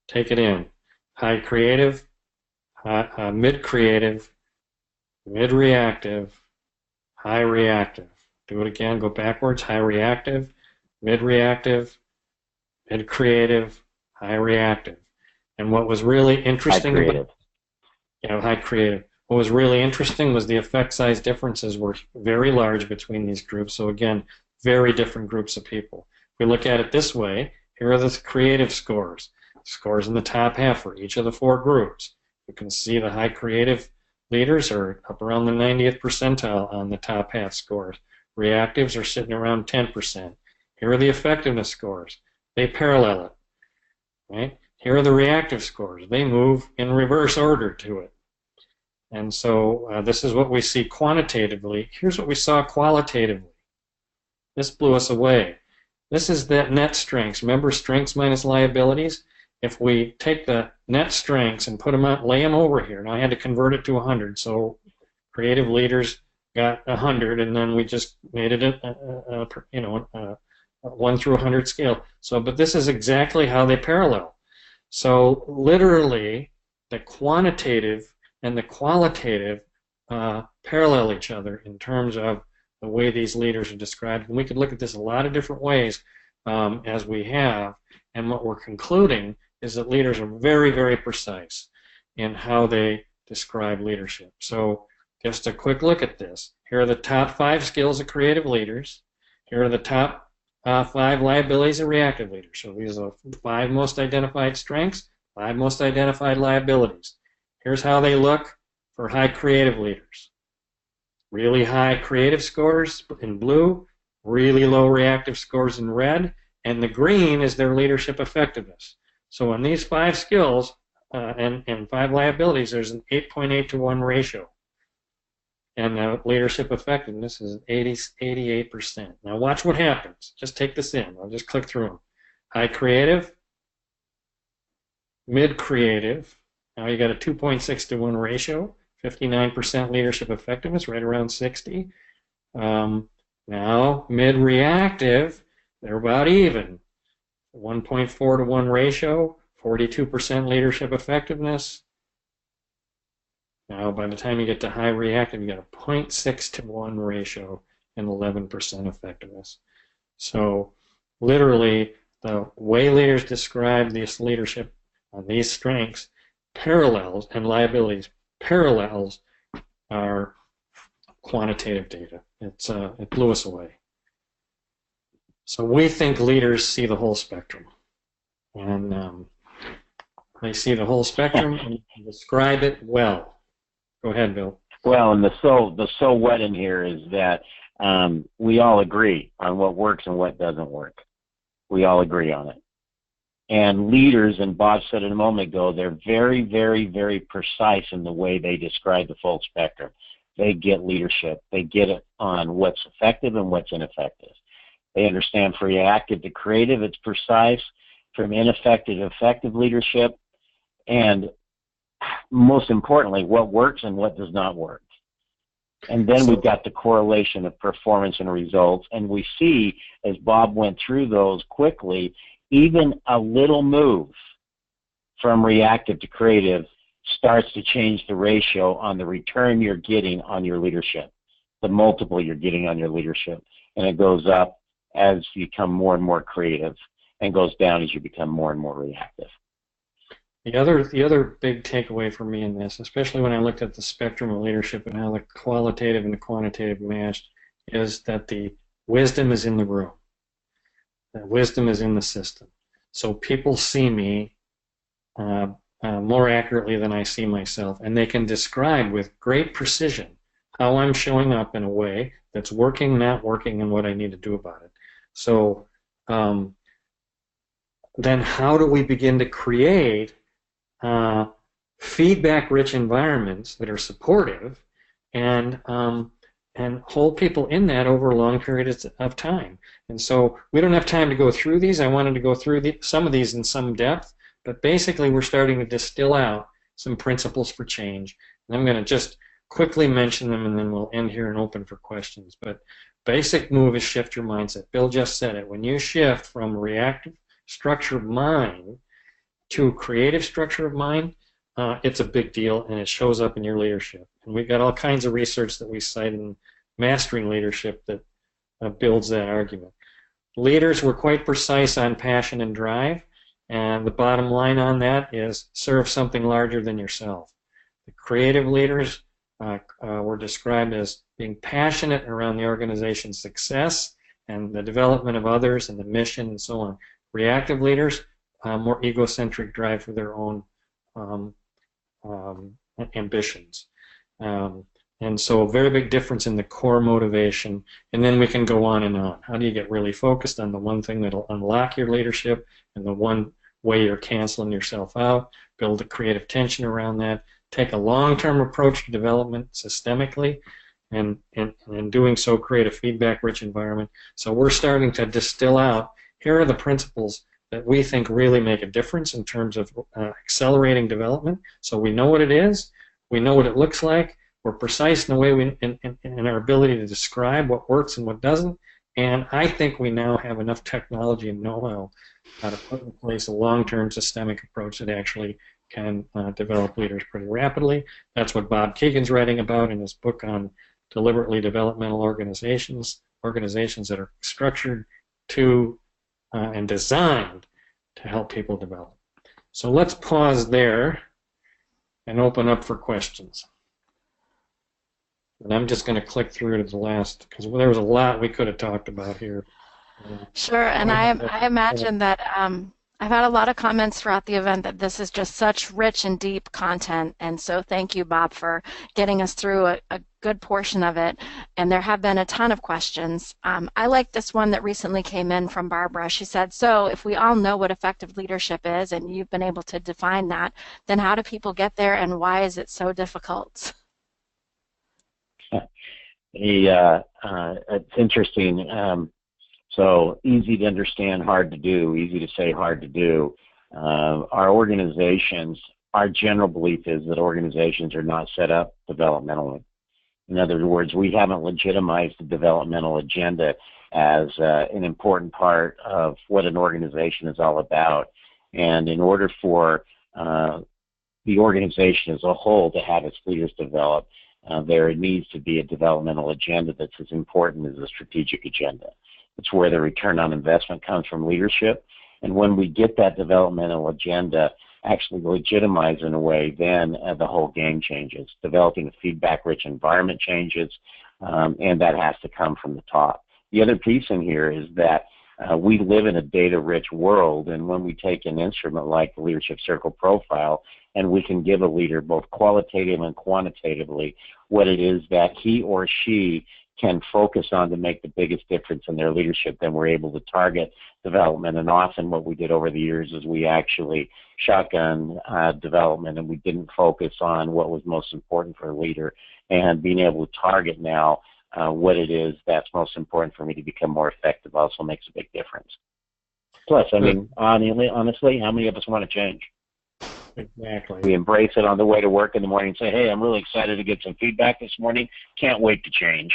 Take it in. High creative, mid creative, mid reactive, high reactive. Do it again, go backwards. High reactive, mid creative, high reactive. And what was really interesting high creative. What was really interesting was the effect size differences were very large between these groups. So again, very different groups of people. If we look at it this way, here are the creative scores. Scores in the top half for each of the four groups. You can see the high creative leaders are up around the 90th percentile on the top half scores. Reactives are sitting around 10%. Here are the effectiveness scores. They parallel it. Right? Here are the reactive scores. They move in reverse order to it. And so this is what we see quantitatively. Here's what we saw qualitatively. This blew us away. This is that net strengths. Remember, strengths minus liabilities? If we take the net strengths and put them out, lay them over here. Now I had to convert it to 100. So creative leaders got 100, and then we just made it a 1 through 100 scale. So, but this is exactly how they parallel. So literally, the quantitative and the qualitative parallel each other in terms of the way these leaders are described. And we could look at this a lot of different ways as we have. And what we're concluding is that leaders are very, very precise in how they describe leadership. So just a quick look at this. Here are the top 5 skills of creative leaders. Here are the top 5 liabilities of reactive leaders. So these are the 5 most identified strengths, 5 most identified liabilities. Here's how they look for high creative leaders. Really high creative scores in blue, really low reactive scores in red, and the green is their leadership effectiveness. So on these 5 skills and 5 liabilities, there's an 8.8 to 1 ratio. And the leadership effectiveness is 88%. Now watch what happens. Just take this in. I'll just click through them. High creative, mid creative. Now you got a 2.6 to 1 ratio, 59% leadership effectiveness, right around 60. Now mid reactive, they're about even. 1.4 to 1 ratio, 42% leadership effectiveness. Now, by the time you get to high reactive, you get a 0.6 to 1 ratio and 11% effectiveness. So, literally, the way leaders describe this leadership on these strengths parallels and liabilities parallels our quantitative data. It blew us away. So we think leaders see the whole spectrum, and they see the whole spectrum and describe it well. Go ahead, Bill. Well, and the so what in here is that we all agree on what works and what doesn't work. We all agree on it. And leaders, and Bob said it a moment ago, they're very, very, very precise in the way they describe the full spectrum. They get leadership. They get it on what's effective and what's ineffective. They understand from reactive to creative, it's precise, from ineffective to effective leadership, and most importantly, what works and what does not work. And then we've got the correlation of performance and results, and we see, as Bob went through those quickly, even a little move from reactive to creative starts to change the ratio on the return you're getting on your leadership, the multiple you're getting on your leadership. And it goes up as you become more and more creative, and goes down as you become more and more reactive. The other big takeaway for me in this, especially when I looked at the spectrum of leadership and how the qualitative and the quantitative matched, is that the wisdom is in the room. The wisdom is in the system. So people see me more accurately than I see myself, and they can describe with great precision how I'm showing up in a way that's working, not working, and what I need to do about it. So then how do we begin to create feedback-rich environments that are supportive and hold people in that over long periods of time? And so we don't have time to go through these. I wanted to go through some of these in some depth, but basically we're starting to distill out some principles for change. And I'm going to just quickly mention them, and then we'll end here and open for questions. But basic move is shift your mindset. Bill just said it. When you shift from reactive structure of mind to creative structure of mind, it's a big deal, and it shows up in your leadership. And we've got all kinds of research that we cite in Mastering Leadership that builds that argument. Leaders were quite precise on passion and drive, and the bottom line on that is serve something larger than yourself. The creative leaders were described as being passionate around the organization's success and the development of others and the mission and so on. Reactive leaders, more egocentric drive for their own ambitions. And so a very big difference in the core motivation, and then we can go on and on. How do you get really focused on the one thing that'll unlock your leadership and the one way you're canceling yourself out, build a creative tension around that, take a long-term approach to development systemically, and in doing so create a feedback-rich environment. So we're starting to distill out, here are the principles that we think really make a difference in terms of accelerating development. So we know what it is, we know what it looks like, we're precise in the way in our ability to describe what works and what doesn't, and I think we now have enough technology and know-how to put in place a long-term systemic approach that actually can develop leaders pretty rapidly. That's what Bob Keegan's writing about in his book on deliberately developmental organizations that are structured to and designed to help people develop. So let's pause there and open up for questions. And I'm just going to click through to the last, because there was a lot we could have talked about here. Sure, and I imagine that I've had a lot of comments throughout the event that this is just such rich and deep content, and so thank you, Bob, for getting us through a good portion of it. And there have been a ton of questions. I like this one that recently came in from Barbara. She said, so if we all know what effective leadership is, and you've been able to define that, then how do people get there, and why is it so difficult? It's interesting. So easy to understand, hard to do, easy to say, hard to do. Our organizations, our general belief is that organizations are not set up developmentally. In other words, we haven't legitimized the developmental agenda as an important part of what an organization is all about. And in order for the organization as a whole to have its leaders develop, there needs to be a developmental agenda that's as important as the strategic agenda. It's where the return on investment comes from leadership. And when we get that developmental agenda actually legitimized in a way, then the whole game changes. Developing a feedback-rich environment changes, and that has to come from the top. The other piece in here is that we live in a data-rich world, and when we take an instrument like the Leadership Circle Profile, and we can give a leader both qualitative and quantitatively what it is that he or she can focus on to make the biggest difference in their leadership, then we're able to target development. And often what we did over the years is we actually shotgun development, and we didn't focus on what was most important for a leader. And being able to target now what it is that's most important for me to become more effective also makes a big difference. Plus, I mean, honestly, how many of us want to change? Exactly. We embrace it on the way to work in the morning and say, hey, I'm really excited to get some feedback this morning. Can't wait to change.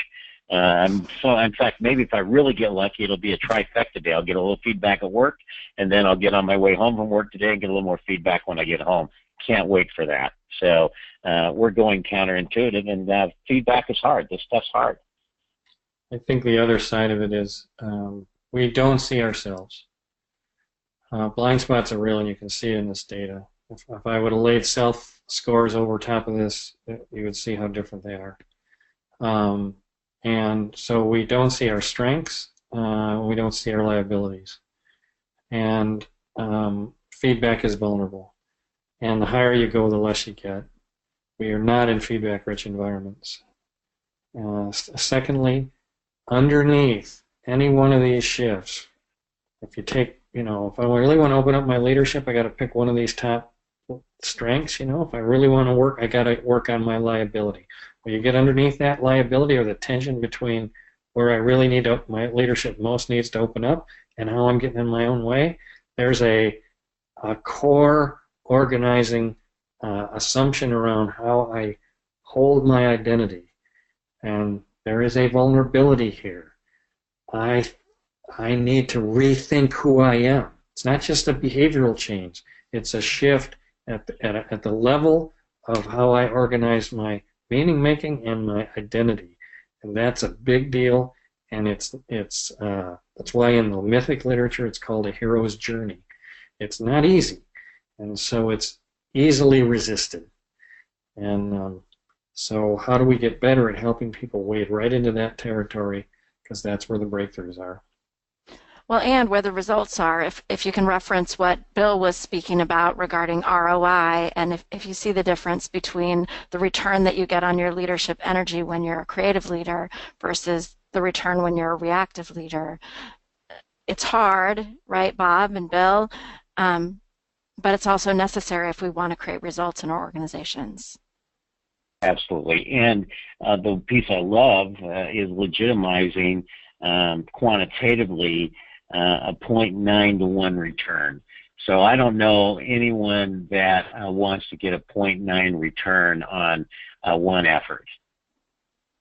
So in fact, maybe if I really get lucky, it'll be a trifecta day. I'll get a little feedback at work, and then I'll get on my way home from work today and get a little more feedback when I get home. Can't wait for that. So we're going counterintuitive, and feedback is hard. This stuff's hard. I think the other side of it is we don't see ourselves. Blind spots are real, and you can see it in this data. If I would have laid self scores over top of this, you would see how different they are. And so we don't see our strengths, we don't see our liabilities. And feedback is vulnerable. And the higher you go, the less you get. We are not in feedback-rich environments. Secondly, underneath any one of these shifts, if you take, if I really want to open up my leadership, I got to pick one of these top strengths. If I really want to work, I got to work on my liability. When you get underneath that liability, or the tension between where I really need my leadership most needs to open up and how I'm getting in my own way, there's a core organizing assumption around how I hold my identity. And there is a vulnerability here. I need to rethink who I am. It's not just a behavioral change. It's a shift at the level of how I organize my meaning making and my identity, and that's a big deal. And that's why in the mythic literature it's called a hero's journey. It's not easy, and so it's easily resisted. And so how do we get better at helping people wade right into that territory, because that's where the breakthroughs are. Well, and where the results are, if you can reference what Bill was speaking about regarding ROI, and if you see the difference between the return that you get on your leadership energy when you're a creative leader versus the return when you're a reactive leader. It's hard, right, Bob and Bill? But it's also necessary if we want to create results in our organizations. Absolutely. And the piece I love is legitimizing quantitatively a 0.9 to 1 return. So I don't know anyone that wants to get a 0.9 return on one effort.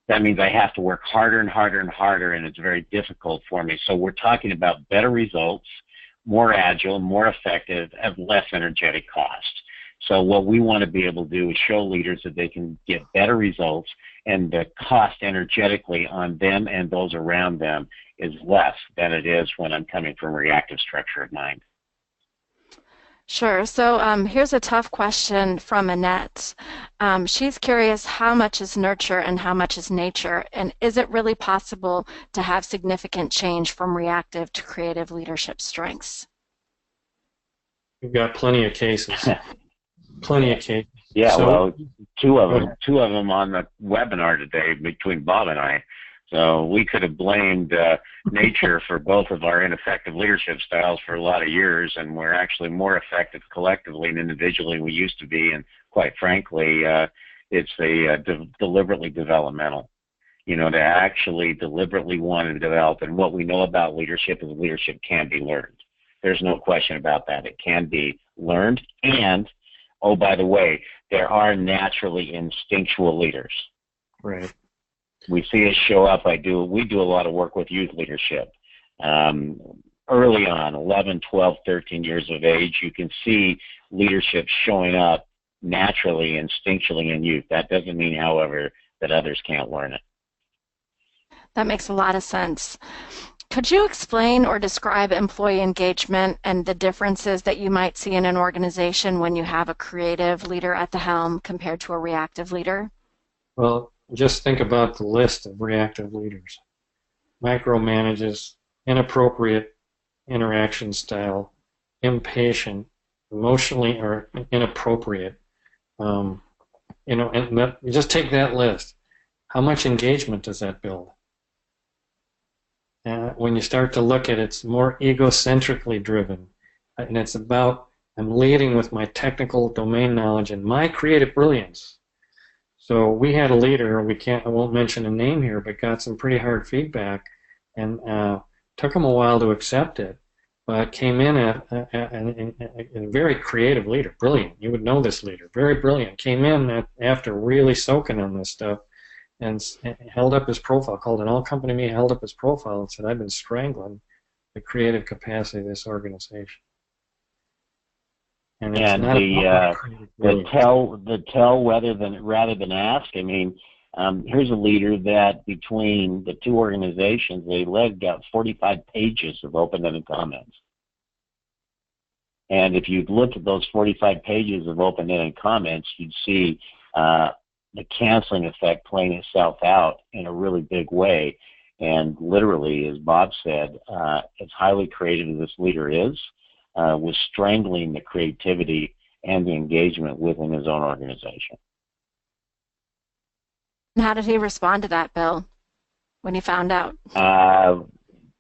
That means I have to work harder and harder and harder, and it's very difficult for me. So we're talking about better results, more agile, more effective, at less energetic cost. So what we want to be able to do is show leaders that they can get better results, and the cost energetically on them and those around them is less than it is when I'm coming from a reactive structure of mind. Sure. So here's a tough question from Annette. She's curious how much is nurture and how much is nature, and is it really possible to have significant change from reactive to creative leadership strengths? We've got plenty of cases. Plenty of cases. Yeah, So, well, two of them on the webinar today between Bob and I. So we could have blamed nature for both of our ineffective leadership styles for a lot of years, and we're actually more effective collectively and individually than we used to be. And quite frankly, it's deliberately developmental. You know, to actually deliberately want to develop. And what we know about leadership is leadership can be learned. There's no question about that. It can be learned. And, oh, by the way, there are naturally instinctual leaders. right. We see it show up. We do a lot of work with youth leadership. Early on, 11, 12, 13 years of age, you can see leadership showing up naturally, instinctually in youth. That doesn't mean, however, that others can't learn it. That makes a lot of sense. Could you explain or describe employee engagement and the differences that you might see in an organization when you have a creative leader at the helm compared to a reactive leader? Well, just think about the list of reactive leaders. Micromanages, inappropriate interaction style, impatient, emotionally or inappropriate. You know, and you just take that list. How much engagement does that build? When you start to look at it, it's more egocentrically driven. And it's about, I'm leading with my technical domain knowledge and my creative brilliance. So we had a leader, I won't mention a name here, but got some pretty hard feedback, and took him a while to accept it, but came in a very creative leader, brilliant. You would know this leader, very brilliant. Came in after really soaking on this stuff, and held up his profile, called an all-company meeting, held up his profile and said, I've been strangling the creative capacity of this organization. And it's not the tell rather than ask. I mean, here's a leader that between the two organizations, they got 45 pages of open-ended comments. And if you look at those 45 pages of open-ended comments, you'd see the canceling effect playing itself out in a really big way. And literally, as Bob said, as highly creative as this leader is, was strangling the creativity and the engagement within his own organization. And how did he respond to that, Bill, when he found out?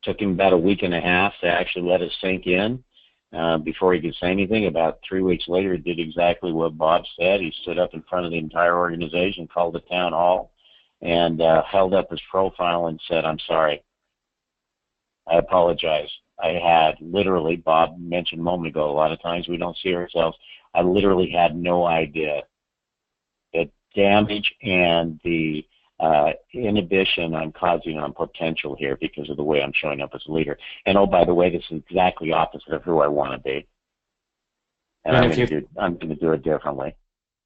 Took him about a week and a half to actually let it sink in before he could say anything. About 3 weeks later, he did exactly what Bob said. He stood up in front of the entire organization, called a town hall, and held up his profile and said, I'm sorry. I apologize. I had literally, Bob mentioned a moment ago, a lot of times we don't see ourselves. I literally had no idea the damage and the inhibition I'm causing on potential here because of the way I'm showing up as a leader. And oh, by the way, this is exactly opposite of who I want to be. And I'm going to do it differently.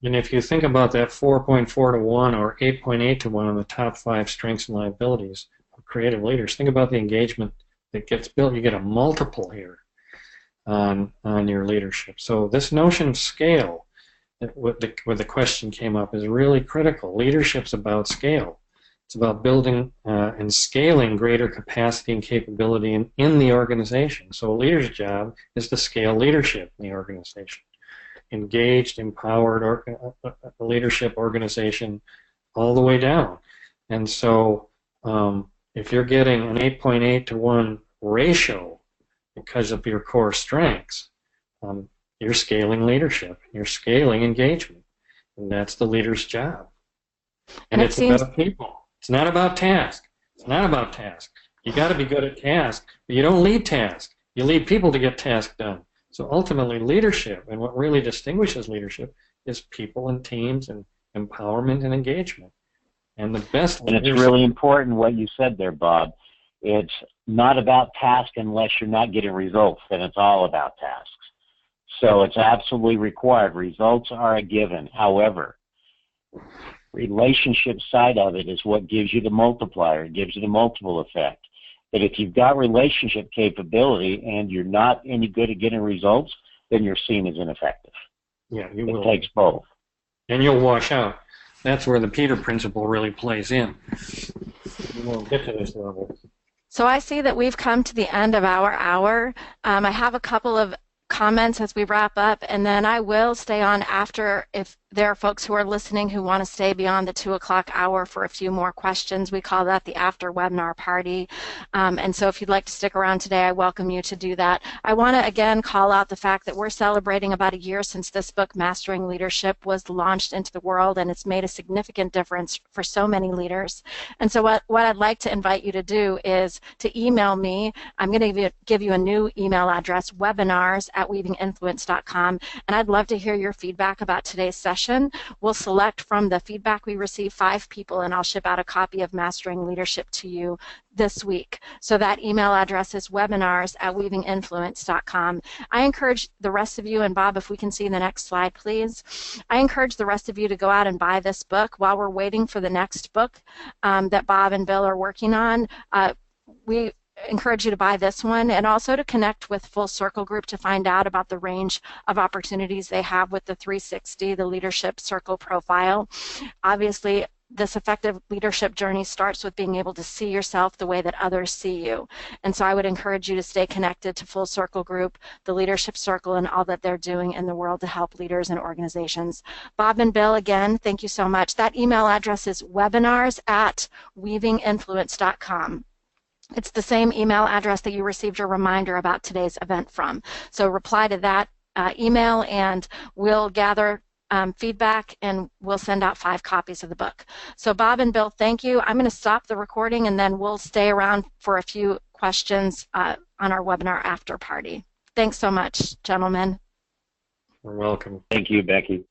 And if you think about that 4.4 to 1 or 8.8 to 1 on the top 5 strengths and liabilities of creative leaders, think about the engagement that gets built. You get a multiple here on your leadership. So this notion of scale, where the question came up, is really critical. Leadership's about scale. It's about building and scaling greater capacity and capability in the organization. So a leader's job is to scale leadership in the organization. Engaged, empowered leadership organization all the way down. And so if you're getting an 8.8 to 1 ratio because of your core strengths, you're scaling leadership, you're scaling engagement, and that's the leader's job. And it's about people. It's not about task. It's not about task. You got to be good at task, but you don't lead task. You lead people to get task done. So ultimately, leadership, and what really distinguishes leadership, is people and teams and empowerment and engagement. And the best. And it's really important what you said there, Bob. It's not about task unless you're not getting results. Then it's all about tasks. So it's absolutely required. Results are a given. However, relationship side of it is what gives you the multiplier. It gives you the multiple effect. But if you've got relationship capability and you're not any good at getting results, then you're seen as ineffective. Yeah, you will. It takes both. And you'll wash out. That's where the Peter principle really plays in. You won't get to this level. So I see that we've come to the end of our hour. I have a couple of comments as we wrap up, and then I will stay on after if there are folks who are listening who want to stay beyond the 2 o'clock hour for a few more questions. We call that the after webinar party. And so if you'd like to stick around today, I welcome you to do that. I want to again call out the fact that we're celebrating about a year since this book, Mastering Leadership, was launched into the world, and it's made a significant difference for so many leaders. And so what I'd like to invite you to do is to email me. I'm going to give you a new email address, webinars@weavinginfluence.com, and I'd love to hear your feedback about today's session. We'll select from the feedback we receive 5 people, and I'll ship out a copy of Mastering Leadership to you this week. So that email address is webinars@weavinginfluence.com. I encourage the rest of you, and Bob, if we can see the next slide, please. I encourage the rest of you to go out and buy this book while we're waiting for the next book that Bob and Bill are working on. We encourage you to buy this one, and also to connect with Full Circle Group to find out about the range of opportunities they have with the 360, the Leadership Circle profile. Obviously, this effective leadership journey starts with being able to see yourself the way that others see you. And so I would encourage you to stay connected to Full Circle Group, the Leadership Circle, and all that they're doing in the world to help leaders and organizations. Bob and Bill, again, thank you so much. That email address is webinars@weavinginfluence.com. It's the same email address that you received your reminder about today's event from. So reply to that email, and we'll gather feedback, and we'll send out 5 copies of the book. So Bob and Bill, thank you. I'm going to stop the recording, and then we'll stay around for a few questions on our webinar after party. Thanks so much, gentlemen. You're welcome. Thank you, Becky.